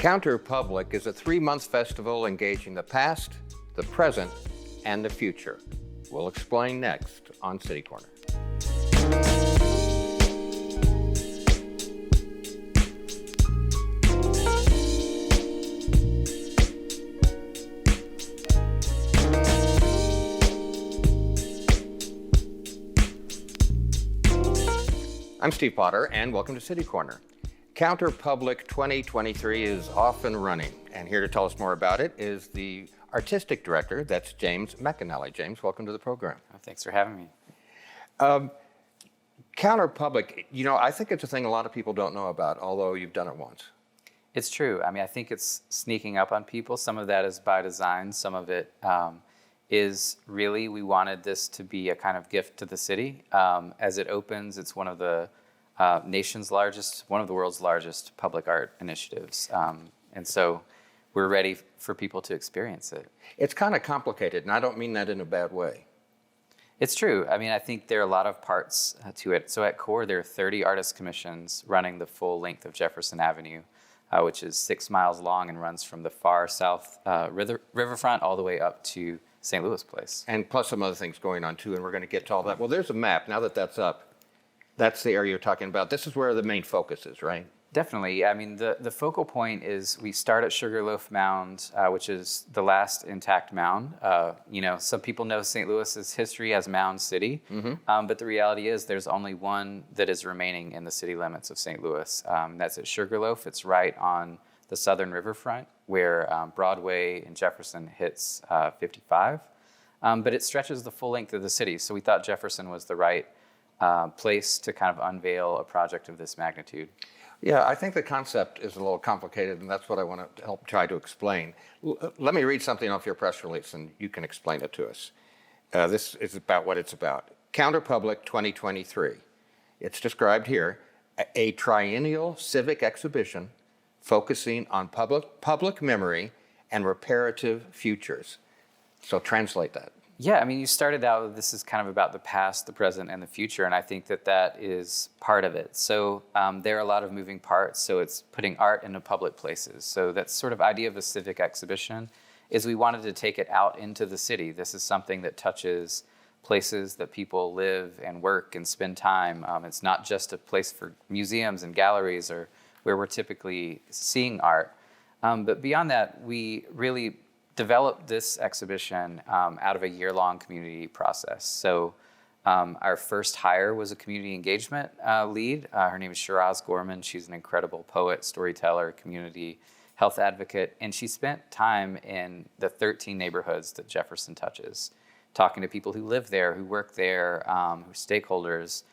Counterpublic is a 3-month festival engaging the past, the present, and the future. We'll explain next on City Corner. I'm Steve Potter, and welcome to City Corner. Counterpublic 2023 is off and running, and here to tell us more about it is the artistic director, that's James McAnally. James, welcome to the program. Oh, thanks for having me. Counterpublic, I think it's a thing a lot of people don't know about, although you've done it once. It's true. I think it's sneaking up on people. Some of that is by design. Some of it is really, we wanted this to be a kind of gift to the city. As it opens, it's one of the one of the world's largest public art initiatives. And so we're ready for people to experience it. It's kind of complicated, and I don't mean that in a bad way. It's true. I think there are a lot of parts to it. So at core, there are 30 artist commissions running the full length of Jefferson Avenue, which is 6 miles long and runs from the far south riverfront all the way up to St. Louis Place. And plus some other things going on too, and we're going to get to all that. Well, there's a map. Now that that's up, that's the area you're talking about. This is where the main focus is, right? Definitely. The focal point is we start at Sugarloaf Mound, which is the last intact mound. Some people know St. Louis's history as Mound City, but the reality is there's only one that is remaining in the city limits of St. Louis. That's at Sugarloaf. It's right on the southern riverfront where Broadway and Jefferson hits 55. But it stretches the full length of the city. So we thought Jefferson was the right place to kind of unveil a project of this magnitude. Yeah, I think the concept is a little complicated, and that's what I want to help try to explain. Let me read something off your press release, and you can explain it to us. This is about what it's about. Counterpublic 2023. It's described here, a triennial civic exhibition focusing on public memory and reparative futures. So translate that. Yeah, you started out, this is kind of about the past, the present, and the future, and I think that is part of it. So there are a lot of moving parts, so it's putting art into public places. So that sort of idea of a civic exhibition is we wanted to take it out into the city. This is something that touches places that people live and work and spend time. It's not just a place for museums and galleries or where we're typically seeing art. But beyond that, we really developed this exhibition out of a year-long community process. So our first hire was a community engagement lead. Her name is Shiraz Gorman. She's an incredible poet, storyteller, community health advocate, and she spent time in the 13 neighborhoods that Jefferson touches, talking to people who live there, who work there, who are stakeholders.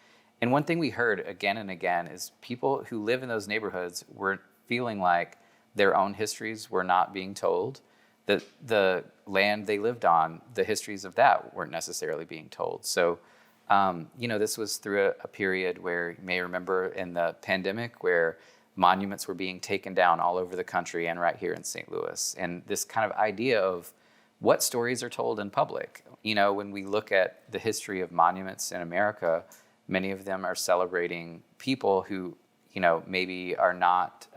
And one thing we heard again and again is people who live in those neighborhoods were feeling like their own histories were not being told, that the land they lived on, the histories of that weren't necessarily being told. So, this was through a period where you may remember in the pandemic where monuments were being taken down all over the country and right here in St. Louis. And this kind of idea of what stories are told in public. When we look at the history of monuments in America, many of them are celebrating people who, maybe are not,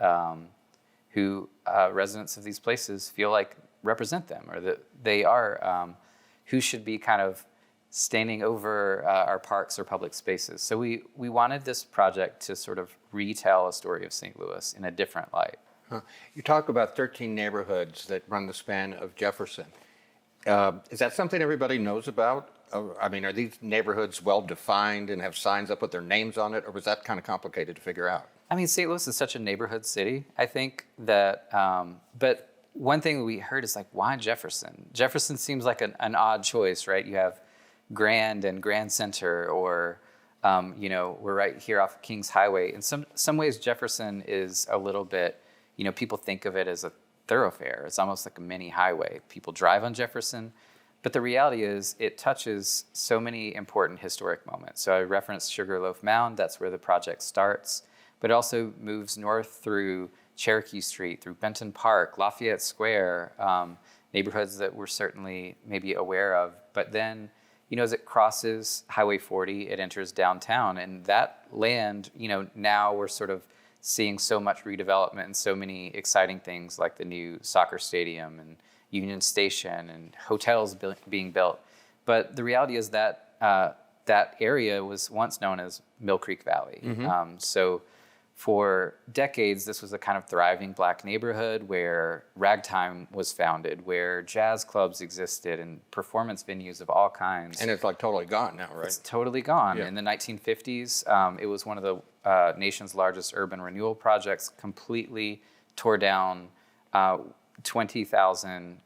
who residents of these places feel like represent them, or that they are who should be kind of standing over our parks or public spaces. So we wanted this project to sort of retell a story of St. Louis in a different light. Huh. You talk about 13 neighborhoods that run the span of Jefferson. Is that something everybody knows about? Are these neighborhoods well defined and have signs up with their names on it, or was that kind of complicated to figure out? St. Louis is such a neighborhood city. I think that, but one thing we heard is why Jefferson? Jefferson seems like an odd choice, right? You have Grand and Grand Center, or, we're right here off Kings Highway. In some ways, Jefferson is a little bit, people think of it as a thoroughfare. It's almost like a mini highway. People drive on Jefferson, but the reality is it touches so many important historic moments. So I referenced Sugarloaf Mound, that's where the project starts, but it also moves north through Cherokee Street, through Benton Park, Lafayette Square, neighborhoods that we're certainly maybe aware of. But then, as it crosses Highway 40, it enters downtown, and that land, now we're sort of seeing so much redevelopment and so many exciting things like the new soccer stadium and Union Station and hotels being built. But the reality is that that area was once known as Mill Creek Valley. So for decades, this was a kind of thriving Black neighborhood where ragtime was founded, where jazz clubs existed and performance venues of all kinds. And it's like totally gone now, right? It's totally gone. Yeah. In the 1950s, it was one of the nation's largest urban renewal projects, completely tore down 20,000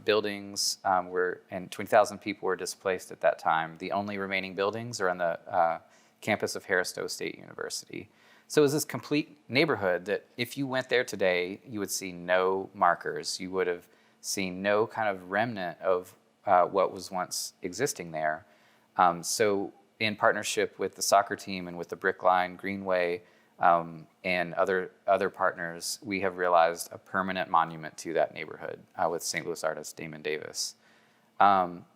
buildings and 20,000 people were displaced at that time. The only remaining buildings are on the campus of Harris-Stowe State University. So it was this complete neighborhood that if you went there today, you would see no markers. You would have seen no kind of remnant of what was once existing there. So in partnership with the soccer team and with the Brick Line Greenway and other partners, we have realized a permanent monument to that neighborhood with St. Louis artist Damon Davis.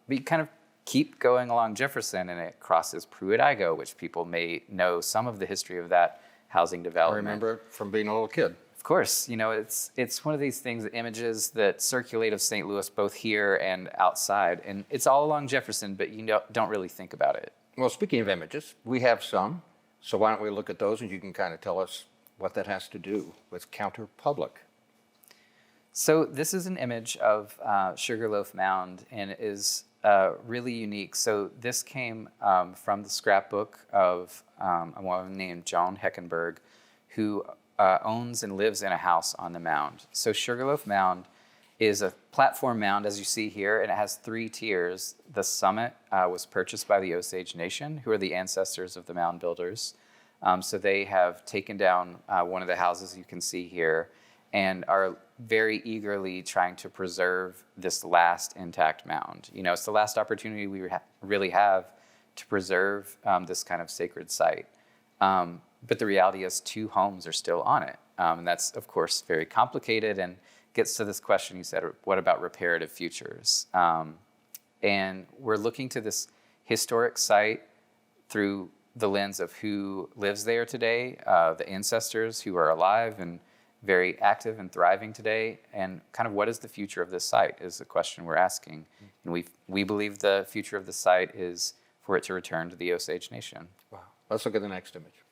We kind of keep going along Jefferson and it crosses Pruitt-Igoe, which people may know some of the history of that housing I development. remember it from being a little kid. Of course, it's one of these things, images that circulate of St. Louis both here and outside, and it's all along Jefferson, but you don't really think about it. Well, speaking of images, we have some. So why don't we look at those and you can kind of tell us what that has to do with Counterpublic. So this is an image of Sugarloaf Mound, and it is really unique. So this came from the scrapbook of a woman named Joan Heckenberg, who owns and lives in a house on the mound. So Sugarloaf Mound is a platform mound, as you see here, and it has 3 tiers. The summit was purchased by the Osage Nation, who are the ancestors of the mound builders. So they have taken down one of the houses you can see here and are very eagerly trying to preserve this last intact mound. It's the last opportunity we really have to preserve this kind of sacred site. But the reality is 2 homes are still on it. And that's, of course, very complicated and gets to this question you said, what about reparative futures? And we're looking to this historic site through the lens of who lives there today, the ancestors who are alive and very active and thriving today, and kind of what is the future of this site is the question we're asking. And we believe the future of the site is for it to return to the Osage Nation. Wow. Let's look at the next image.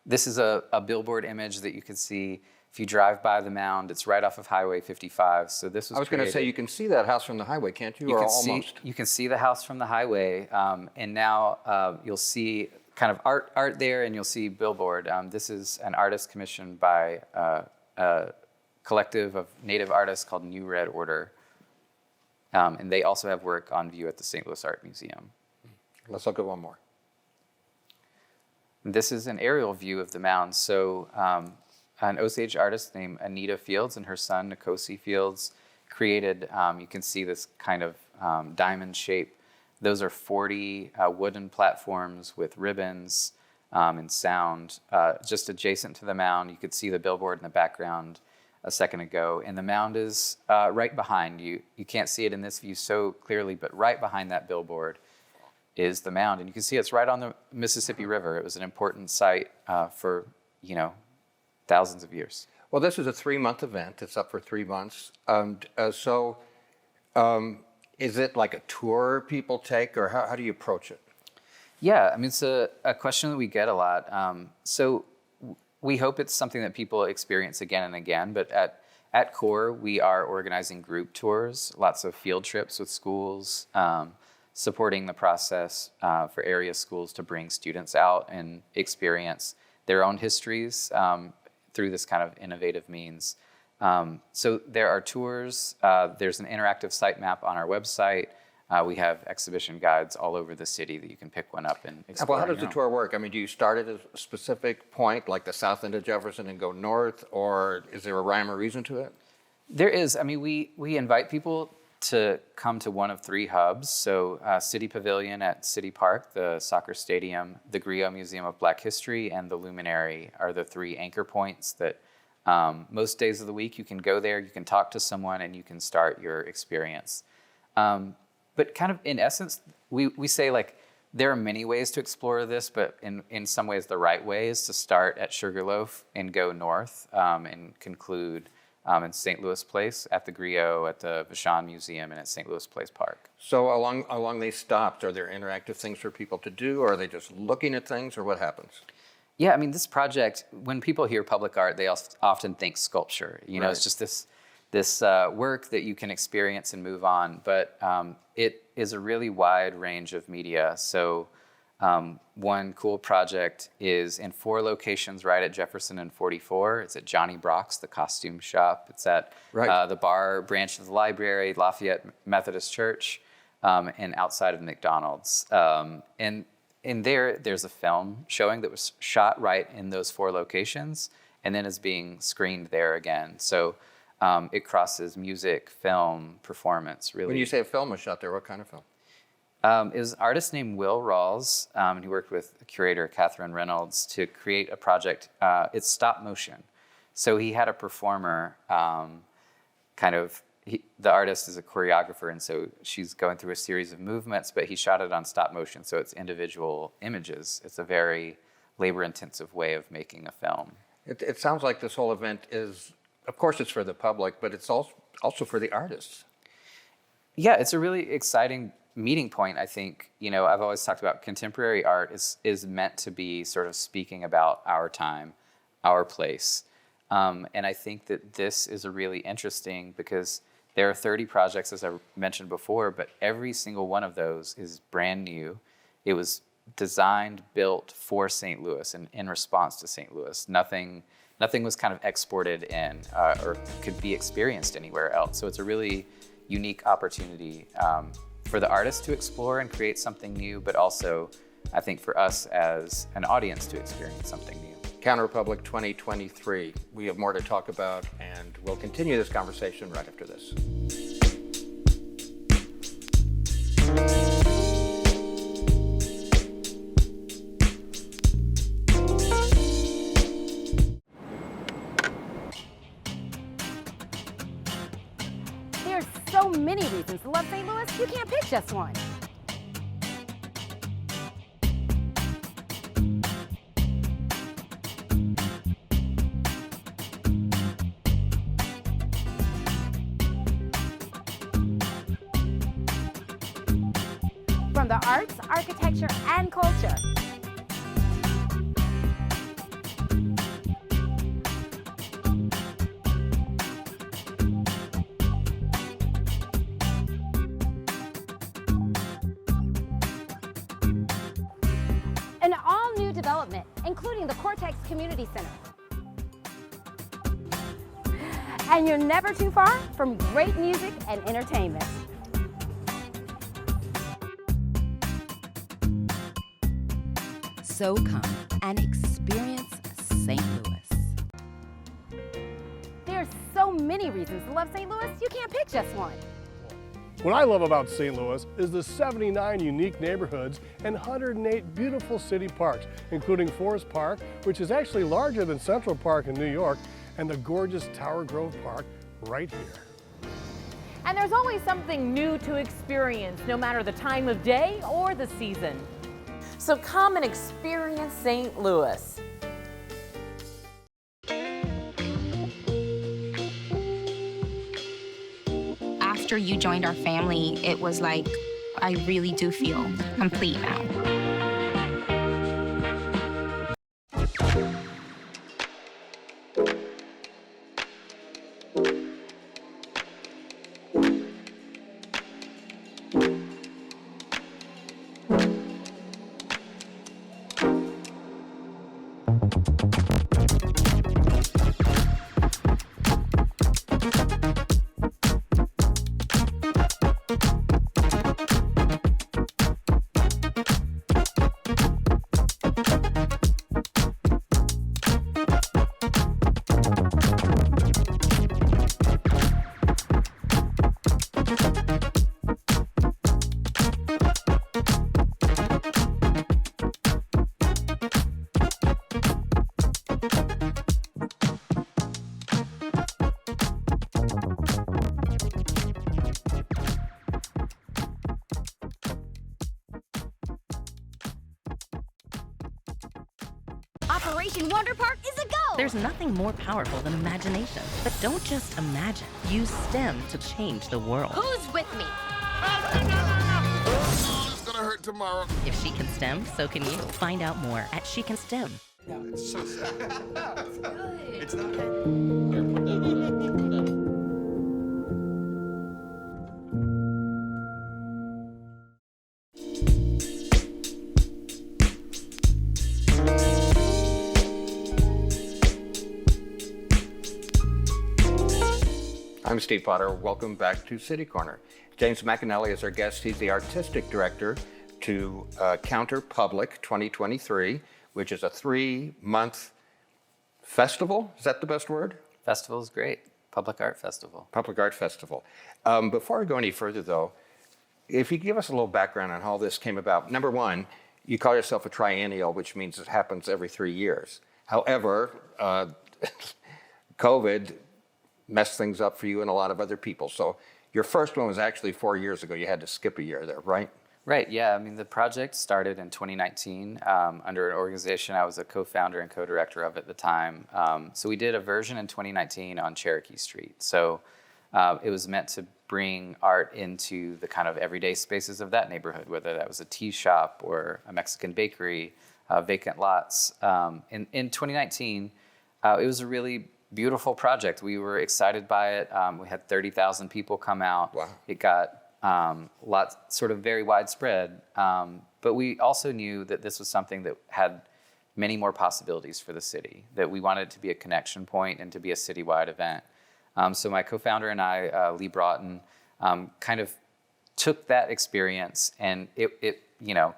This is a billboard image that you can see if you drive by the mound. It's right off of Highway 55. So this was I was going to say, you can see that house from the highway, can't you? Almost. You can see the house from the highway, and now you'll see kind of art there, and you'll see billboard. This is an artist commissioned by a collective of Native artists called New Red Order, and they also have work on view at the St. Louis Art Museum. Let's look at one more. This is an aerial view of the mound. So an Osage artist named Anita Fields and her son, Nkosi Fields, created, you can see this kind of diamond shape. Those are 40 wooden platforms with ribbons and sound. Just adjacent to the mound, you could see the billboard in the background a second ago. And the mound is right behind you. You can't see it in this view so clearly, but right behind that billboard is the mound. And you can see it's right on the Mississippi River. It was an important site for, thousands of years. Well, this is a 3-month event. It's up for 3 months. Is it like a tour people take, or how do you approach it? Yeah, I mean, it's a question that we get a lot. So we hope it's something that people experience again and again, but at core, we are organizing group tours, lots of field trips with schools, supporting the process for area schools to bring students out and experience their own histories through this kind of innovative means. So there are tours. There's an interactive site map on our website. We have exhibition guides all over the city that you can pick one up and explore. Well, how does the tour work? I mean, do you start at a specific point, like the south end of Jefferson, and go north, or is there a rhyme or reason to it? There is. I mean, we invite people to come to one of 3 hubs. So City Pavilion at City Park, the soccer stadium, the Griot Museum of Black History, and the Luminary are the 3 anchor points that most days of the week you can go there, you can talk to someone, and you can start your experience. But kind of in essence, we say, like, There are many ways to explore this, but in some ways the right way is to start at Sugarloaf and go north and conclude in St. Louis Place at the Griot, at the Vashon Museum, and at St. Louis Place Park. So along these stops, are there interactive things for people to do, or are they just looking at things, or what happens? Yeah, I mean, this project, when people hear public art, they often think sculpture. You know, Right. it's just this work that you can experience and move on, but it is a really wide range of media. So one cool project is in 4 locations right at Jefferson and 44. It's at Johnny Brock's, the costume shop. It's at the bar branch of the library, Lafayette Methodist Church, and outside of McDonald's. And there's a film showing that was shot right in those 4 locations and then is being screened there again. So it crosses music, film, performance, really. When you say a film was shot there, what kind of film? It was an artist named Will Rawls, and he worked with curator Catherine Reynolds to create a project. It's stop motion. So he had a performer, the artist is a choreographer, and so she's going through a series of movements, but he shot it on stop motion, so it's individual images. It's a very labor-intensive way of making a film. It sounds like this whole event is, of course it's for the public, but it's also for the artists. Yeah, it's a really exciting meeting point, I think. You know, I've always talked about contemporary art is meant to be sort of speaking about our time, our place. And I think that this is a really interesting because there are 30 projects, as I mentioned before, but every single one of those is brand new. It was designed, built for St. Louis and in response to St. Louis. Nothing was kind of exported in or could be experienced anywhere else. So it's a really unique opportunity for the artist to explore and create something new, but also, I think, for us as an audience to experience something new. Counterpublic 2023. We have more to talk about, and we'll continue this conversation right after this. There's so many reasons to love St. Louis, you can't pick just one. From the arts, architecture, and culture. An all-new development, including the Cortex Community Center. And you're never too far from great music and entertainment. So come and experience St. Louis. There's so many reasons to love St. Louis, you can't pick just one. What I love about St. Louis is the 79 unique neighborhoods and 108 beautiful city parks, including Forest Park, which is actually larger than Central Park in New York, and the gorgeous Tower Grove Park right here. And there's always something new to experience, no matter the time of day or the season. So come and experience St. Louis. After you joined our family, it was like, I really do feel complete now. Counterpark is a go! There's nothing more powerful than imagination. But don't just imagine. Use STEM to change the world. Who's with me? It's gonna hurt tomorrow. If she can STEM, so can you. Find out more at She Can STEM. It's so sad. It's not. I'm Steve Potter. Welcome back to City Corner. James McAnally is our guest. He's the artistic director to Counterpublic 2023, which is a 3-month festival. Is that the best word? Festival is great. Public art festival. Public art festival. Before I go any further, though, if you give us a little background on how this came about. Number one, you call yourself a triennial, which means it happens every 3 years. However, COVID messed things up for you and a lot of other people. So your first one was actually 4 years ago. You had to skip a year there, right? Right, yeah. I mean, the project started in 2019 under an organization I was a co-founder and co-director of at the time. So we did a version in 2019 on Cherokee Street. So it was meant to bring art into the kind of everyday spaces of that neighborhood, whether that was a tea shop or a Mexican bakery, vacant lots. In 2019, it was a really beautiful project. We were excited by it. We had 30,000 people come out. Wow. It got lots, sort of very widespread. But we also knew that this was something that had many more possibilities for the city, that we wanted it to be a connection point and to be a citywide event. So my co-founder and I, Lee Broughton, kind of took that experience and it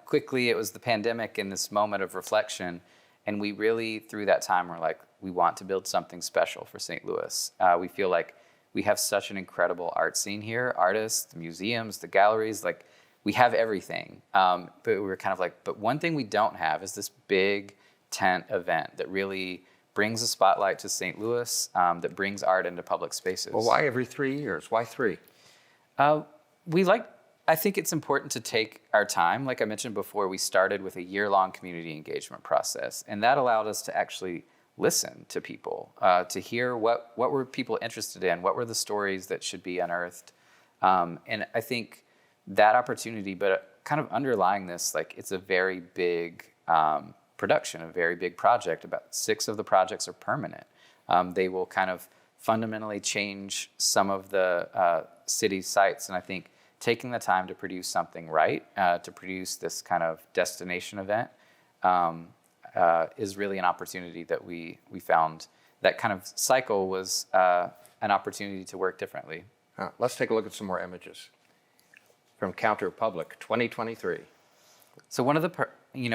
quickly it was the pandemic and this moment of reflection. And we really, through that time, were like, we want to build something special for St. Louis. We feel like we have such an incredible art scene here, artists, the museums, the galleries, like we have everything. But we were kind of like, but one thing we don't have is this big tent event that really brings a spotlight to St. Louis, that brings art into public spaces. Well, why every 3 years? Why 3? I think it's important to take our time. Like I mentioned before, we started with a year-long community engagement process, and that allowed us to actually listen to people, to hear what were people interested in, what were the stories that should be unearthed. And I think that opportunity, but kind of underlying this, like it's a very big production, a very big project. About 6 of the projects are permanent. They will kind of fundamentally change some of the city sites, and I think taking the time to produce something right, to produce this kind of destination event, is really an opportunity that we found. That kind of cycle was an opportunity to work differently. Let's take a look at some more images from Counterpublic 2023. So one of the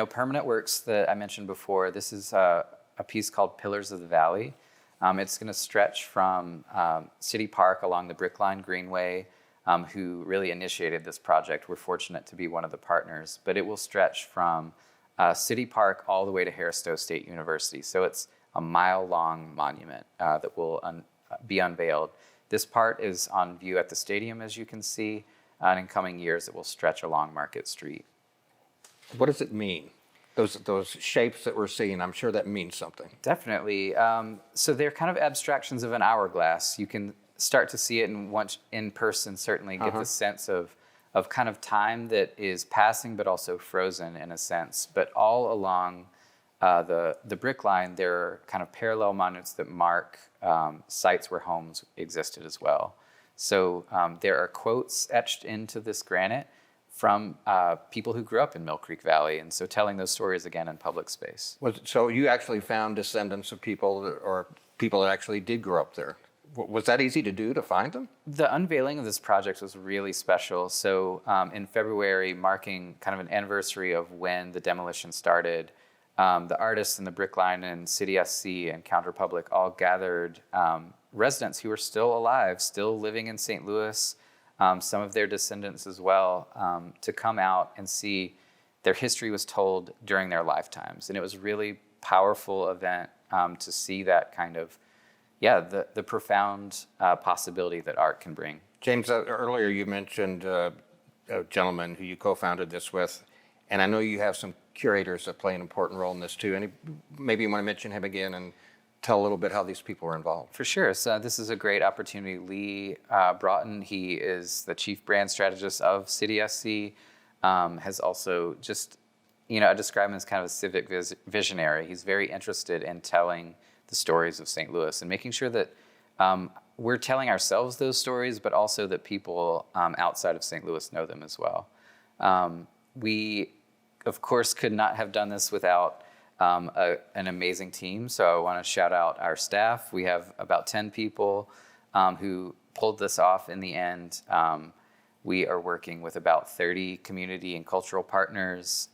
permanent works that I mentioned before, this is a piece called Pillars of the Valley. It's going to stretch from City Park along the Brickline Greenway, who really initiated this project. We're fortunate to be one of the partners, but it will stretch from City Park all the way to Harris-Stowe State University. So it's a mile-long monument that will be unveiled. This part is on view at the stadium, as you can see, and in coming years it will stretch along Market Street. What does it mean? Those shapes that we're seeing, I'm sure that means something. Definitely. So they're kind of abstractions of an hourglass. You can start to see it and once in person certainly get the sense of kind of time that is passing but also frozen in a sense. But all along the brick line, there are kind of parallel monuments that mark sites where homes existed as well. So there are quotes etched into this granite from people who grew up in Mill Creek Valley, and so telling those stories again in public space. So you actually found descendants of people or people that actually did grow up there. Was that easy to do, to find them? The unveiling of this project was really special. So in February, marking kind of an anniversary of when the demolition started, the artists in the Brickline and City SC and Counterpublic all gathered residents who were still alive, still living in St. Louis, some of their descendants as well, to come out and see their history was told during their lifetimes. And it was a really powerful event to see that kind of, the profound possibility that art can bring. James, earlier you mentioned a gentleman who you co-founded this with, and I know you have some curators that play an important role in this too. Maybe you want to mention him again and tell a little bit how these people were involved. For sure. So this is a great opportunity. Lee Broughton, he is the chief brand strategist of City SC, has also just, I describe him as kind of a civic visionary. He's very interested in telling the stories of St. Louis and making sure that we're telling ourselves those stories, but also that people outside of St. Louis know them as well. We, of course, could not have done this without an amazing team. So I want to shout out our staff. We have about 10 people who pulled this off in the end. We are working with about 30 community and cultural partners.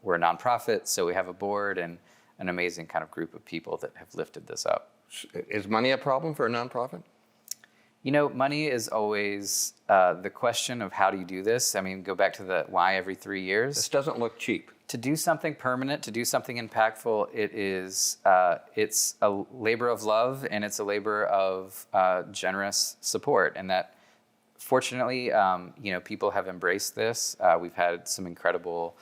We're a nonprofit, so we have a board and an amazing kind of group of people that have lifted this up. Is money a problem for a nonprofit? Money is always the question of how do you do this? I mean, go back to the why every 3 years. This doesn't look cheap. To do something permanent, to do something impactful, it's a labor of love and it's a labor of generous support. And that, fortunately, people have embraced this. We've had some incredible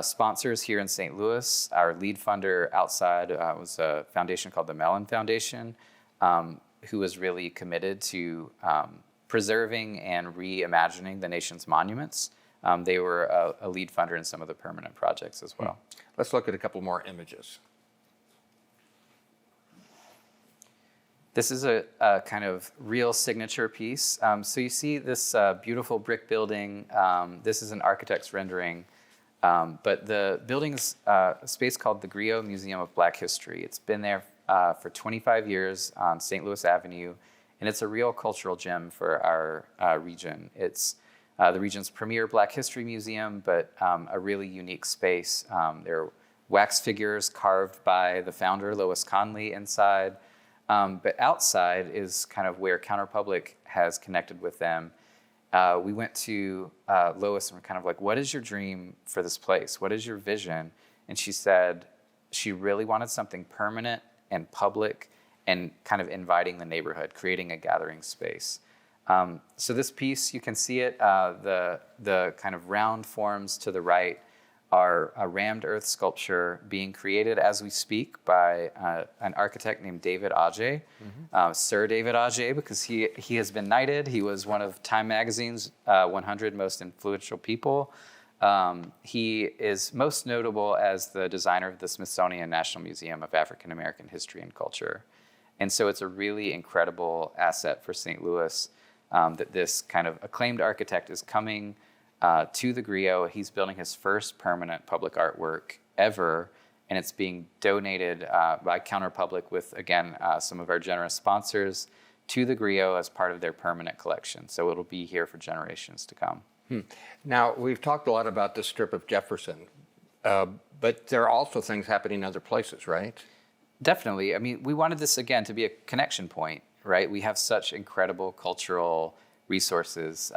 sponsors here in St. Louis. Our lead funder outside was a foundation called the Mellon Foundation, who was really committed to preserving and reimagining the nation's monuments. They were a lead funder in some of the permanent projects as well. Let's look at a couple more images. This is a kind of real signature piece. So you see this beautiful brick building. This is an architect's rendering. But the building's a space called the Griot Museum of Black History. It's been there for 25 years on St. Louis Avenue, and it's a real cultural gem for our region. It's the region's premier Black History museum, but a really unique space. There are wax figures carved by the founder, Lois Conley, inside. But outside is kind of where Counterpublic has connected with them. We went to Lois and we're kind of like, what is your dream for this place? What is your vision? And she said she really wanted something permanent and public and kind of inviting the neighborhood, creating a gathering space. So this piece, you can see it, the kind of round forms to the right are a rammed earth sculpture being created as we speak by an architect named David Adjaye, Sir David Adjaye, because he has been knighted. He was one of Time Magazine's 100 most influential people. He is most notable as the designer of the Smithsonian National Museum of African American History and Culture. And so it's a really incredible asset for St. Louis that this kind of acclaimed architect is coming to the Griot. He's building his first permanent public artwork ever, and it's being donated by Counterpublic with, again, some of our generous sponsors to the Griot as part of their permanent collection. So it'll be here for generations to come. Now, we've talked a lot about this strip of Jefferson, but there are also things happening in other places, right? Definitely. I mean, we wanted this, again, to be a connection point, right? We have such incredible cultural resources.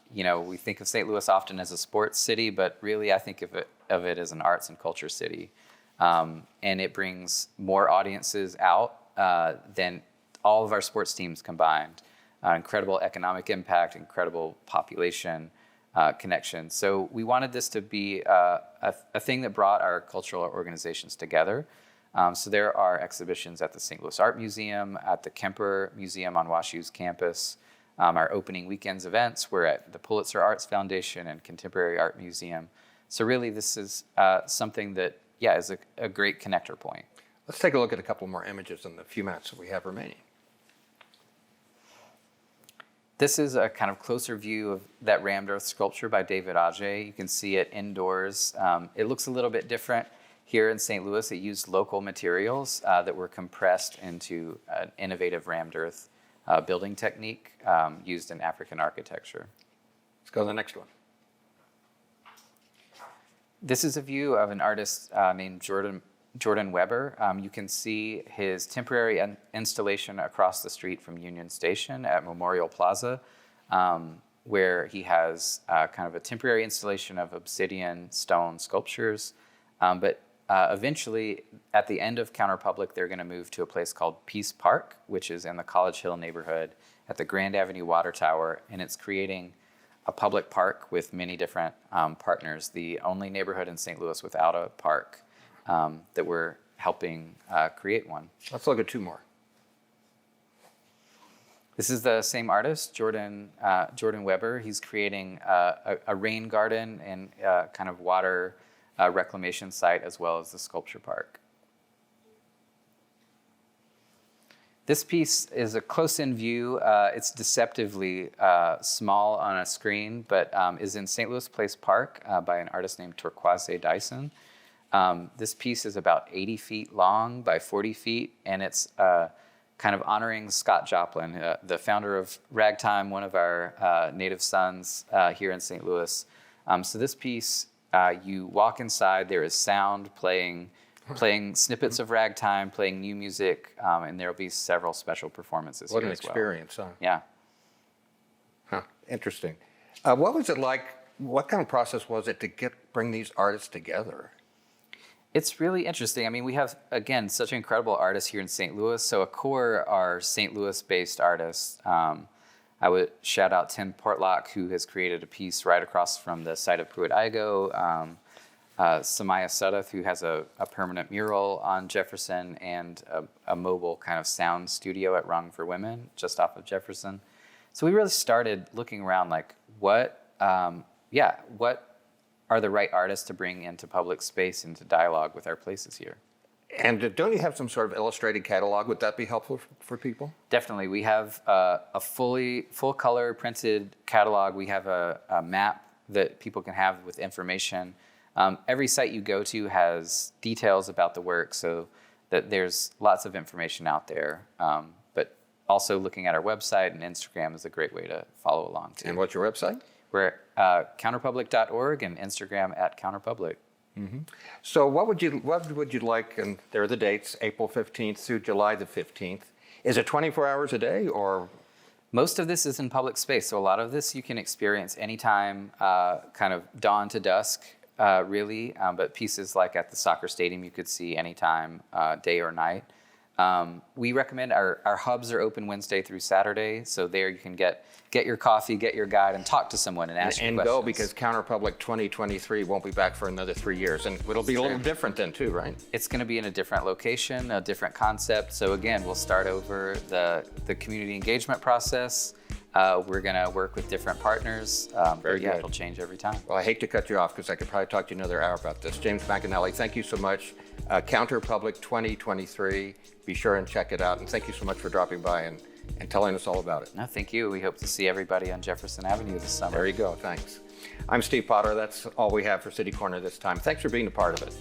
We think of St. Louis often as a sports city, but really I think of it as an arts and culture city. And it brings more audiences out than all of our sports teams combined. Incredible economic impact, incredible population connection. So we wanted this to be a thing that brought our cultural organizations together. So there are exhibitions at the St. Louis Art Museum, at the Kemper Museum on WashU's campus. Our opening weekends events were at the Pulitzer Arts Foundation and Contemporary Art Museum. So really this is something that, is a great connector point. Let's take a look at a couple more images in the few minutes that we have remaining. This is a kind of closer view of that rammed earth sculpture by David Adjaye. You can see it indoors. It looks a little bit different here in St. Louis. It used local materials that were compressed into an innovative rammed earth building technique used in African architecture. Let's go to the next one. This is a view of an artist named Jordan Weber. You can see his temporary installation across the street from Union Station at Memorial Plaza, where he has kind of a temporary installation of obsidian stone sculptures. But eventually, at the end of Counterpublic, they're going to move to a place called Peace Park, which is in the College Hill neighborhood at the Grand Avenue Water Tower, and it's creating a public park with many different partners. The only neighborhood in St. Louis without a park that we're helping create one. Let's look at two more. This is the same artist, Jordan Weber. He's creating a rain garden and kind of water reclamation site, as well as the sculpture park. This piece is a close-in view. It's deceptively small on a screen, but is in St. Louis Place Park by an artist named Turquoise Dyson. This piece is about 80 feet long by 40 feet, and it's kind of honoring Scott Joplin, the founder of Ragtime, one of our native sons here in St. Louis. So this piece, you walk inside, there is sound playing snippets of Ragtime, playing new music, and there will be several special performances What here an as well. experience, huh? Yeah. Huh, interesting. What was it like, what kind of process was it to bring these artists together? It's really interesting. I mean, we have, again, such incredible artists here in St. Louis. So a core are St. Louis-based artists. I would shout out Tim Portlock, who has created a piece right across from the site of Pruitt Igoe. Samaya Sudduth, who has a permanent mural on Jefferson and a mobile kind of sound studio at Rung for Women, just off of Jefferson. So we really started looking around like, what are the right artists to bring into public space, into dialogue with our places here? And don't you have some sort of illustrated catalog? Would that be helpful for people? Definitely. We have a full color printed catalog. We have a map that people can have with information. Every site you go to has details about the work, so that there's lots of information out there. But also looking at our website and Instagram is a great way to follow along too. And what's your website? We're counterpublic.org and Instagram at Counterpublic. Mm-hmm. So what would you like, and there are the dates, April 15th through July the 15th. Is it 24 hours a day, or? Most of this is in public space, so a lot of this you can experience anytime, kind of dawn to dusk, really. But pieces like at the soccer stadium you could see anytime, day or night. We recommend our hubs are open Wednesday through Saturday, so there you can get your coffee, get your guide, and talk to someone and ask and questions. go, because Counterpublic 2023 won't be back for another 3 years, and it'll be a little different then too, right? It's going to be in a different location, a different concept. So again, we'll start over the community engagement process. We're going to work with different partners. Very good. It'll change every time. Well, I hate to cut you off because I could probably talk to you another hour about this. James McAnally, thank you so much. Counterpublic 2023. Be sure and check it out. And thank you so much for dropping by and telling us all about it. No, thank you. We hope to see everybody on Jefferson Avenue this summer. There you go. Thanks. I'm Steve Potter. That's all we have for City Corner this time. Thanks for being a part of it.